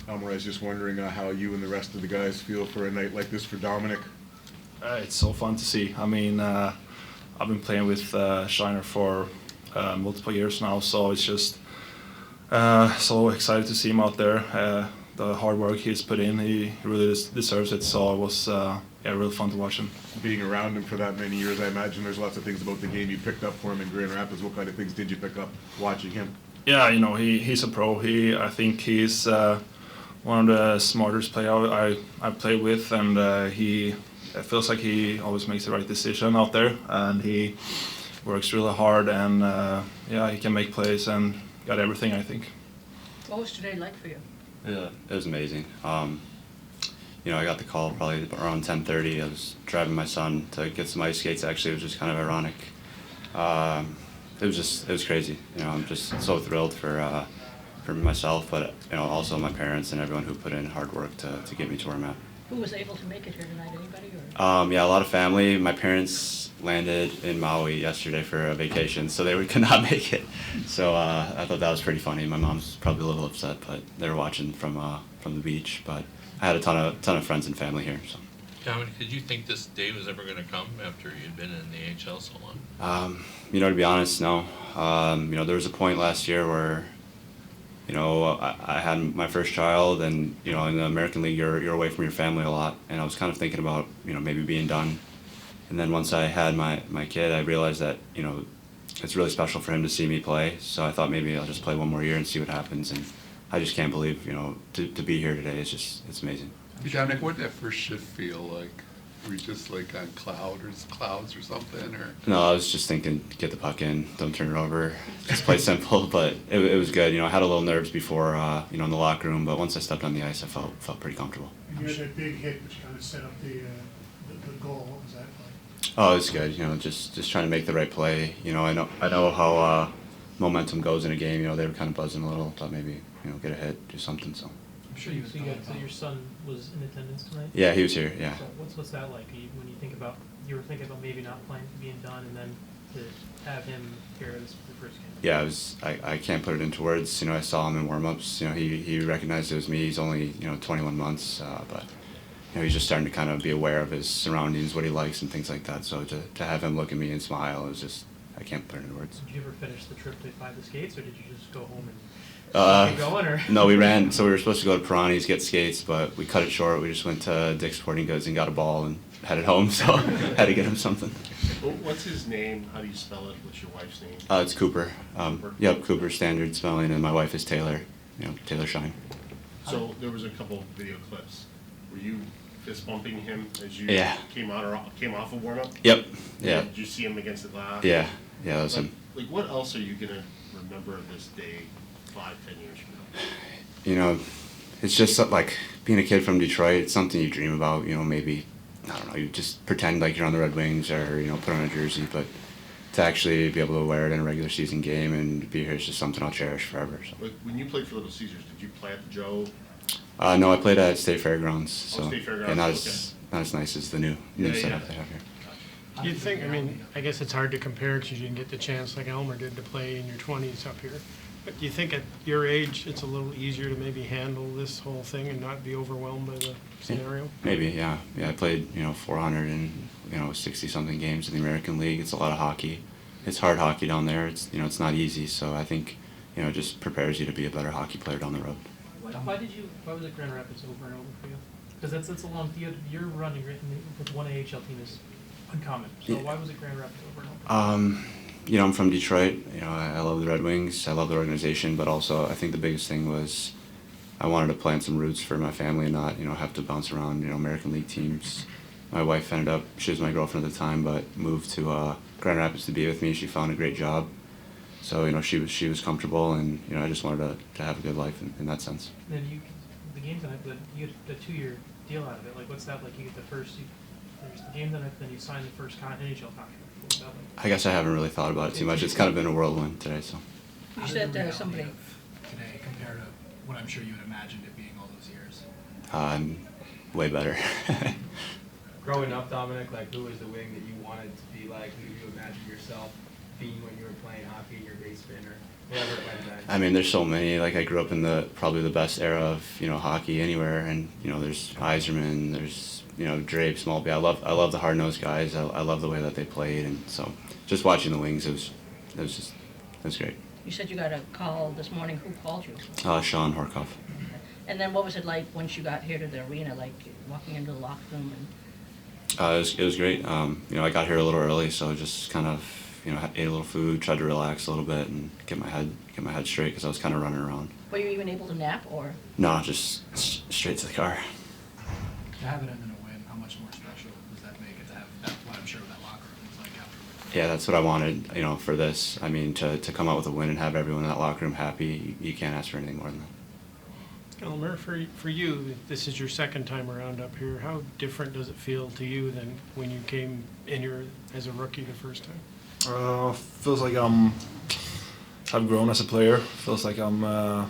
Elmer, I was just wondering how you and the rest of the guys feel for a night like this for Dominic. It's so fun to see. I mean, I've been playing with Shiner for multiple years now, so it's just so excited to see him out there. The hard work he's put in, he really deserves it. So it was really fun to watch him. Being around him for that many years, I imagine there's lots of things about the game you picked up for him in Grand Rapids. What kind of things did you pick up watching him? Yeah, you know, he's a pro. I think he's one of the smartest players I played with, and it feels like he always makes the right decision out there, and he works really hard, and he can make plays and got everything, I think. What was today like for you? Yeah, it was amazing. I got the call probably around 10:30. I was driving my son to get some ice skates. Actually, it was just kind of ironic. It was crazy. I'm just so thrilled for myself, but also my parents and everyone who put in hard work to get me to where I'm at. Who was able to make it here tonight? Anybody? A lot of family. My parents landed in Maui yesterday for a vacation, so they could not make it. So I thought that was pretty funny. My mom's probably a little upset, but they were watching from the beach. But I had a ton of friends and family here. So. Dominic, did you think this day was ever going to come after you'd been in the AHL so long? To be honest, no. There was a point last year where, I had my first child, and in the American League, you're away from your family a lot, and I was kind of thinking about maybe being done. And then once I had my kid, I realized that it's really special for him to see me play. So I thought maybe I'll just play one more year and see what happens. And I just can't believe to be here today. It's amazing. Hey, Dominic, what did that first shift feel like? Were you just like on clouds or something, or? No, I was just thinking, get the puck in, don't turn it over, just play simple. But it was good. I had a little nerves before, in the locker room, but once I stepped on the ice, I felt pretty comfortable. And you had that big hit, which kind of set up the goal. What was that like? Oh, it's good. Just trying to make the right play. I know how momentum goes in a game. They were kind of buzzing a little. Thought maybe get a hit, do something. So. I'm sure your son was in attendance tonight? Yeah, he was here, yeah. So what's that like? When you were thinking about maybe not playing, being done, and then to have him here as the first game? Yeah, I can't put it into words. I saw him in warm-ups. He recognized it was me. He's only 21 months, but he's just starting to kind of be aware of his surroundings, what he likes, and things like that. So to have him look at me and smile is just, I can't put it into words. Did you ever finish the trip to buy the skates, or did you just go home and keep going, or? No, we ran. So we were supposed to go to Piranha's, get skates, but we cut it short. We just went to Dick's Sporting Goods and got a ball and headed home. So had to get him something. What's his name? How do you spell it? What's your wife's name? It's Cooper. Cooper? Yep, Cooper standard spelling, and my wife is Taylor. Taylor Shine. So there was a couple video clips. Were you fist bumping him as you came off a warm up? Yep. Yeah. Did you see him against the glass? Yeah. Yeah, that was him. Like, what else are you gonna remember of this day 5-10 years from now? It's just like being a kid from Detroit. It's something you dream about. Maybe, I don't know, you just pretend like you're on the Red Wings or, put on a jersey. But to actually be able to wear it in a regular season game and be here is just something I'll cherish forever. So. Like, when you played for Little Caesars, did you play at the Joe? No, I played at State Fairgrounds. So, State Fairgrounds. Yeah, not as nice as the new setup they have here. Do you think, I guess it's hard to compare because you didn't get the chance like Elmer did to play in your 20s up here. But do you think at your age it's a little easier to maybe handle this whole thing and not be overwhelmed by the scenario? Maybe, yeah. Yeah, I played, 400 and, 60-something games in the American League. It's a lot of hockey. It's hard hockey down there. It's, it's not easy. So I think, it just prepares you to be a better hockey player down the road. Why was it Grand Rapids over and over for you? Because that's a long, you're running with one AHL team is uncommon. So why was it Grand Rapids over and over? I'm from Detroit. I love the Red Wings. I love the organization, but also I think the biggest thing was I wanted to plant some roots for my family and not, have to bounce around, American League teams. My wife ended up, she was my girlfriend at the time, but moved to Grand Rapids to be with me. She found a great job. So, she was comfortable, and, I just wanted to have a good life in that sense. And then the game tonight, you get a 2-year deal out of it. Like, what's that like? You get the first, there's the game tonight, then you sign the first NHL contract. What's that like? I guess I haven't really thought about it too much. It's kind of been a whirlwind today, so. You said there was somebody today compared to what I'm sure you had imagined it being all those years. Way better. Growing up, Dominic, who was the wing that you wanted to be like? Who did you imagine yourself being when you were playing hockey in your basement? Or Whoever went next. I mean, there's so many. Like I grew up in probably the best era of hockey anywhere, and there's Yzerman, there's Drape, Smallby. I love the hard nosed guys. I love the way that they played, and so just watching the Wings, it was great. You said you got a call this morning. Who called you? Sean Horkoff. And then what was it like once you got here to the arena, like walking into the locker room? And It was great. I got here a little early, so just kind of ate a little food, tried to relax a little bit, and get my head straight because I was kind of running around. were you even able to nap, or? No, just straight to the car. To have it end in a win, how much more special does that make it to have that, what I'm sure that locker room was like afterwards? Yeah, that's what I wanted, for this. I mean, to come out with a win and have everyone in that locker room happy, you can't ask for anything more than that. Elmer, for you, this is your second time around up here. How different does it feel to you than when you came in here as a rookie the first time? Feels like I've grown as a player. Feels like I'm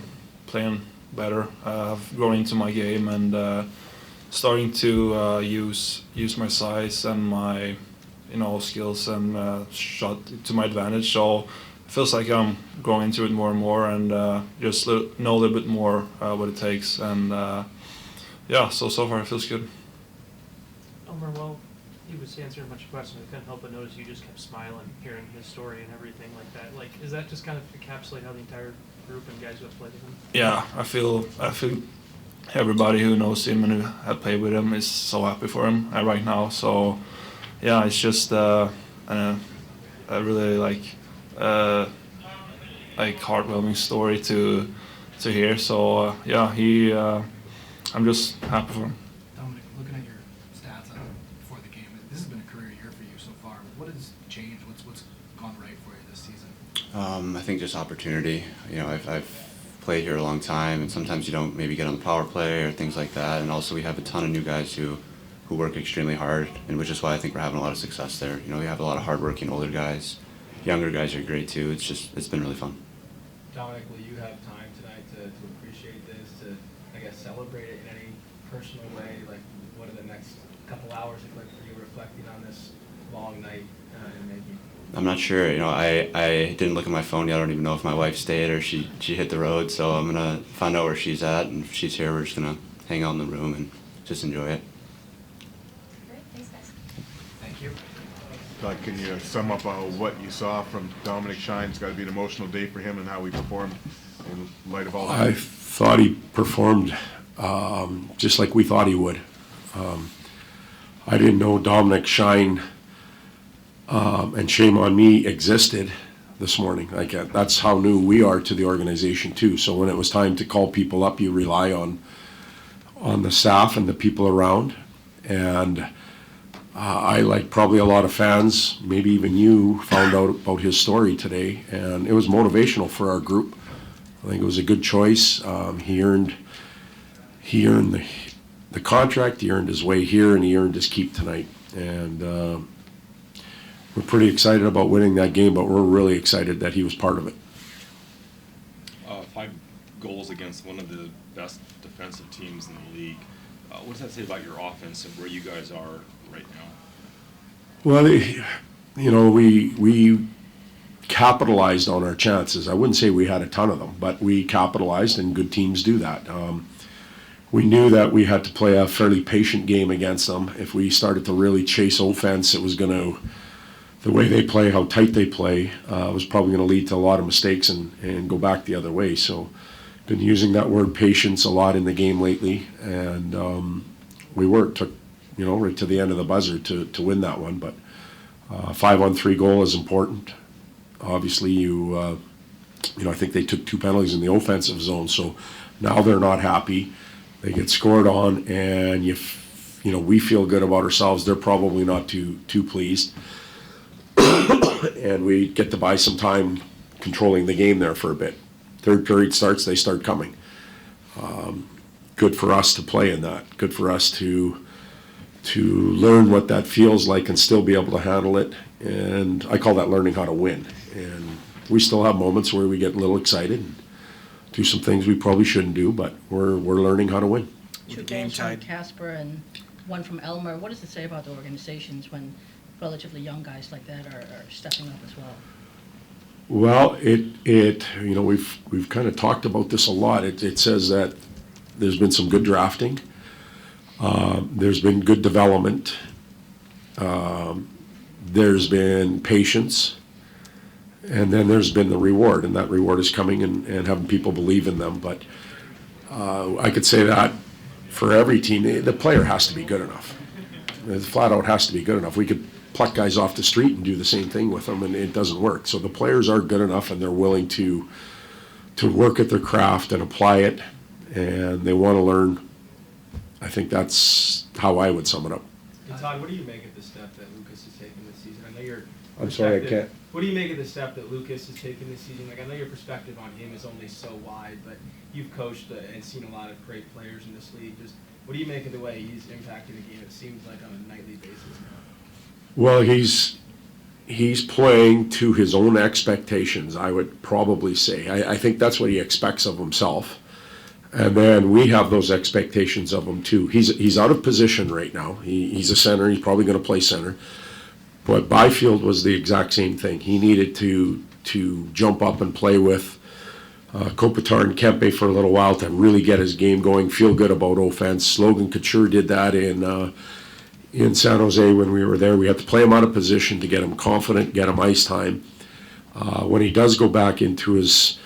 playing better. I've grown into my game and starting to use my size and my skills and shot to my advantage. So it feels like I'm growing into it more and more, and just know a little bit more what it takes. And so far it feels good. Elmer, well, he was answering a bunch of questions. I couldn't help but notice you just kept smiling, hearing his story and everything like that. Like, is that just kind of encapsulate how the entire group and guys who have played with him? Yeah, I feel everybody who knows him and who have played with him is so happy for him right now. So yeah, it's just a really heartwarming story to hear. So I'm just happy for him. Dominic, looking at your stats before the game, this has been a career year for you so far. What has changed? What's gone right for you this season? I think just opportunity. I've played here a long time, and sometimes you don't maybe get on the power play or things like that. And also we have a ton of new guys who work extremely hard, and which is why I think we're having a lot of success there. We have a lot of hardworking older guys. Younger guys are great too. It's been really fun. Dominic, will you have time tonight to appreciate this, to, I guess, celebrate it in any personal way? Like, what are the next couple hours look like for you reflecting on this long night in making? I'm not sure. I didn't look at my phone yet. I don't even know if my wife stayed or she hit the road. So I'm gonna find out where she's at, and if she's here, we're just gonna hang out in the room and just enjoy it. Great, thanks guys. Thank you. Todd, can you sum up what you saw from Dominik Shine? It's got to be an emotional day for him, and how he performed in light of all that. I thought he performed just like we thought he would. I didn't know Dominik Shine and shame on me existed this morning. That's how new we are to the organization too. So when it was time to call people up, you rely on the staff and the people around. And I, like probably a lot of fans, maybe even you, found out about his story today, and it was motivational for our group. I think it was a good choice. He earned the contract, he earned his way here, and he earned his keep tonight. And we're pretty excited about winning that game, but we're really excited that he was part of it. 5 goals against one of the best defensive teams in the league. What does that say about your offense and where you guys are right now? Well, we capitalized on our chances. I wouldn't say we had a ton of them, but we capitalized, and good teams do that. We knew that we had to play a fairly patient game against them. If we started to really chase offense, it was going to, the way they play, how tight they play, was probably going to lead to a lot of mistakes and go back the other way. So been using that word patience a lot in the game lately, and took right to the end of the buzzer to win that one. But 5-on-3 goal is important. Obviously, I think they took 2 penalties in the offensive zone, so now they're not happy. They get scored on, and we feel good about ourselves. They're probably not too pleased, and we get to buy some time controlling the game there for a bit. Third period starts, they start coming. Good for us to play in that. Good for us to learn what that feels like and still be able to handle it. And I call that learning how to win. And we still have moments where we get a little excited and do some things we probably shouldn't do, but we're learning how to win. 2 goals from Casper and 1 from Elmer. What does it say about the organizations when relatively young guys like that are stepping up as well? Well, we've kind of talked about this a lot. It says that there's been some good drafting. There's been good development. There's been patience. And then there's been the reward, and that reward is coming and having people believe in them. But I could say that for every team, the player has to be good enough. It flat out has to be good enough. We could pluck guys off the street and do the same thing with them, and it doesn't work. So the players are good enough, and they're willing to work at their craft and apply it, and they want to learn. I think that's how I would sum it up. And Todd, what do you make of the step that Lucas has taken this season? I know your I'm sorry, I perspective- can't. What do you make of the step that Lucas has taken this season? Like, I know your perspective on him is only so wide, but you've coached and seen a lot of great players in this league. Just what do you make of the way he's impacting the game? It seems like on a nightly basis now. Well, he's playing to his own expectations, I would probably say. I think that's what he expects of himself. And then we have those expectations of him too. He's out of position right now. He's a center. He's probably going to play center. But Byfield was the exact same thing. He needed to jump up and play with Kopitar and Kempe for a little while to really get his game going, feel good about offense. Logan Couture did that in San Jose when we were there. We had to play him out of position to get him confident, get him ice time. When he does go back into his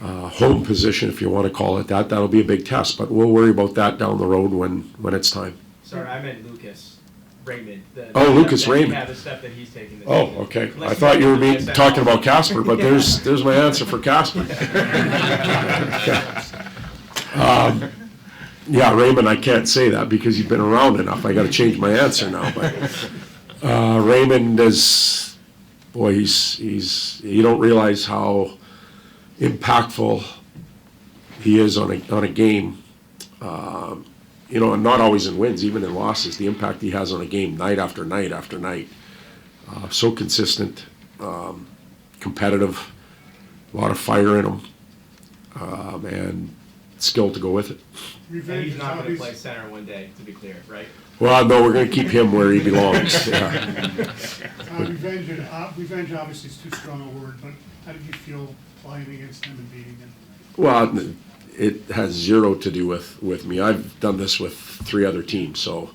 home position, if you want to call it that, that'll be a big test. But we'll worry about that down the road when it's time. Sorry, I meant Lucas Raymond. Lucas Raymond. Yeah, the step that he's taking this Oh, season. okay. Unless I thought you were want to talking about Casper, but there's my answer for Casper. Yeah, Raymond, I can't say that because you've been around enough. I got to change my answer now. But Raymond is, boy, he's you don't realize how impactful he is on a game. And not always in wins, even in losses, the impact he has on a game night after night after night. So consistent, competitive, a lot of fire in him, and skill to go with it. And he's not going to play center one day, to be clear, right? Well, no, we're going to keep him where he belongs. Yeah. Revenge obviously is too strong a word, but how did you feel playing against him and beating him? Well, it has zero to do with me. I've done this with 3 other teams, so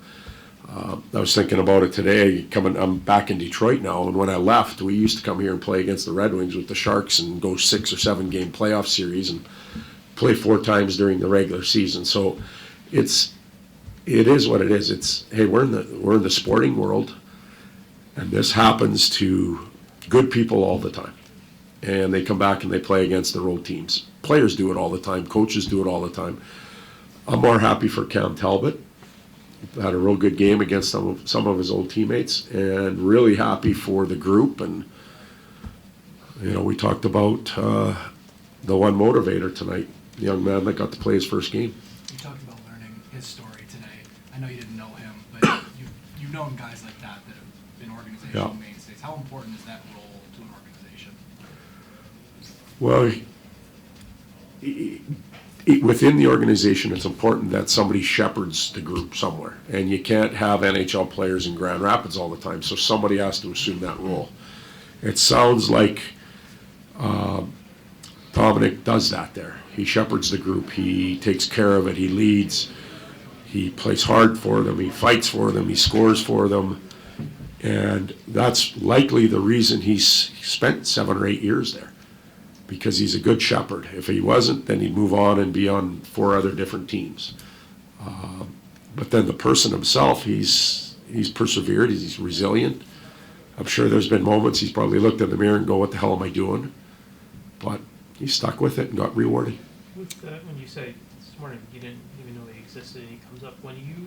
I was thinking about it today. I'm back in Detroit now, and when I left, we used to come here and play against the Red Wings with the Sharks and go 6 or 7 game playoff series and play 4 times during the regular season. So it is what it is. It's, hey, we're in the sporting world, and this happens to good people all the time. And they come back and they play against their old teams. Players do it all the time. Coaches do it all the time. I'm more happy for Cam Talbot. Had a real good game against some of his old teammates, and really happy for the group. And we talked about the one motivator tonight, the young man that got to play his first game. You talked about learning his story today. I know you didn't know him, but you've known guys like that have been organizational mainstays. How important is that role to an organization? Well, within the organization, it's important that somebody shepherds the group somewhere. And you can't have NHL players in Grand Rapids all the time, so somebody has to assume that role. It sounds like Dominic does that there. He shepherds the group. He takes care of it. He leads. He plays hard for them. He fights for them. He scores for them. And that's likely the reason he's spent 7 or 8 years there, because he's a good shepherd. If he wasn't, then he'd move on and be on 4 other different teams. But then the person himself, he's persevered. He's resilient. I'm sure there's been moments he's probably looked in the mirror and go, what the hell am I doing? But he stuck with it and got rewarded. When you say this morning you didn't even know he existed and he comes up,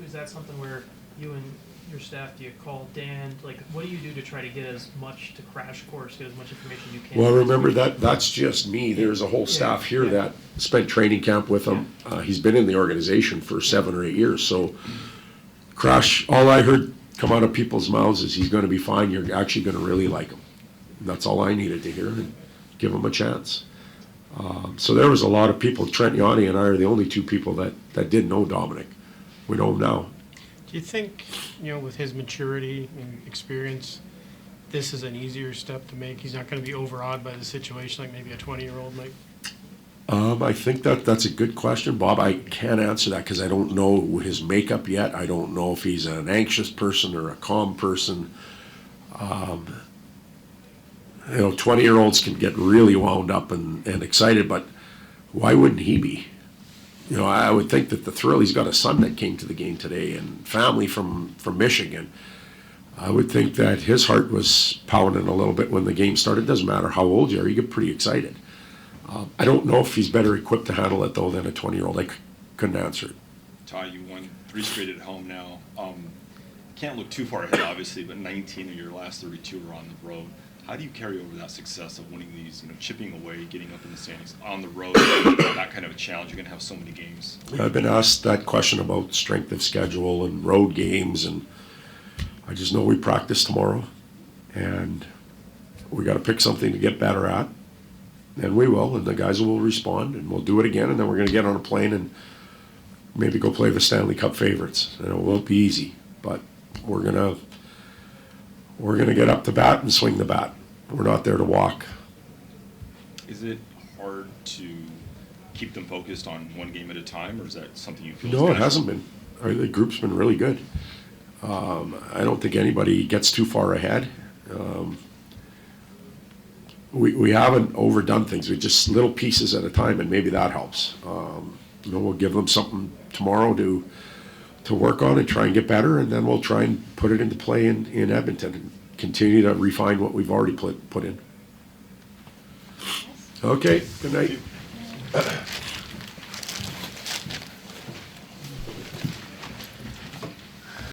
is that something where you and your staff, do you call Dan? Like, what do you do to try to get as much to crash course, get as much information you can? Well, remember that's just me. There's a whole staff here that spent training camp with him. He's been in the organization for 7 or 8 years. So, Crash, all I heard come out of people's mouths is he's going to be fine. You're actually going to really like him. And that's all I needed to hear, and give him a chance. So there was a lot of people. Trent Yanni and I are the only 2 people that did know Dominic. We know him now. Do you think, with his maturity and experience, this is an easier step to make? He's not gonna be overawed by the situation like maybe a 20-year-old might? I think that's a good question, Bob. I can't answer that because I don't know his makeup yet. I don't know if he's an anxious person or a calm person. 20-year-olds can get really wound up and excited, but why wouldn't he be? I would think that the thrill, he's got a son that came to the game today and family from Michigan. I would think that his heart was pounding a little bit when the game started. Doesn't matter how old you are, you get pretty excited. I don't know if he's better equipped to handle it, though, than a 20-year-old. I couldn't answer it. Ty, you won 3 straight at home now. Can't look too far ahead, obviously, but 19 of your last 32 are on the road. How do you carry over that success of winning these, chipping away, getting up in the standings on the road, that kind of a challenge? You're going to have so many games. I've been asked that question about strength of schedule and road games, and I just know we practice tomorrow, and we got to pick something to get better at, and we will, and the guys will respond, and we'll do it again, and then we're going to get on a plane and maybe go play the Stanley Cup favorites. It won't be easy, but we're gonna get up to bat and swing the bat. We're not there to walk. Is it hard to keep them focused on one game at a time, or is that something you feel? No, it hasn't been. The group's been really good. I don't think anybody gets too far ahead. We haven't overdone things. We just little pieces at a time, and maybe that helps. We'll give them something tomorrow to work on and try and get better, and then we'll try and put it into play in Edmonton and continue to refine what we've already put in. Okay, good night.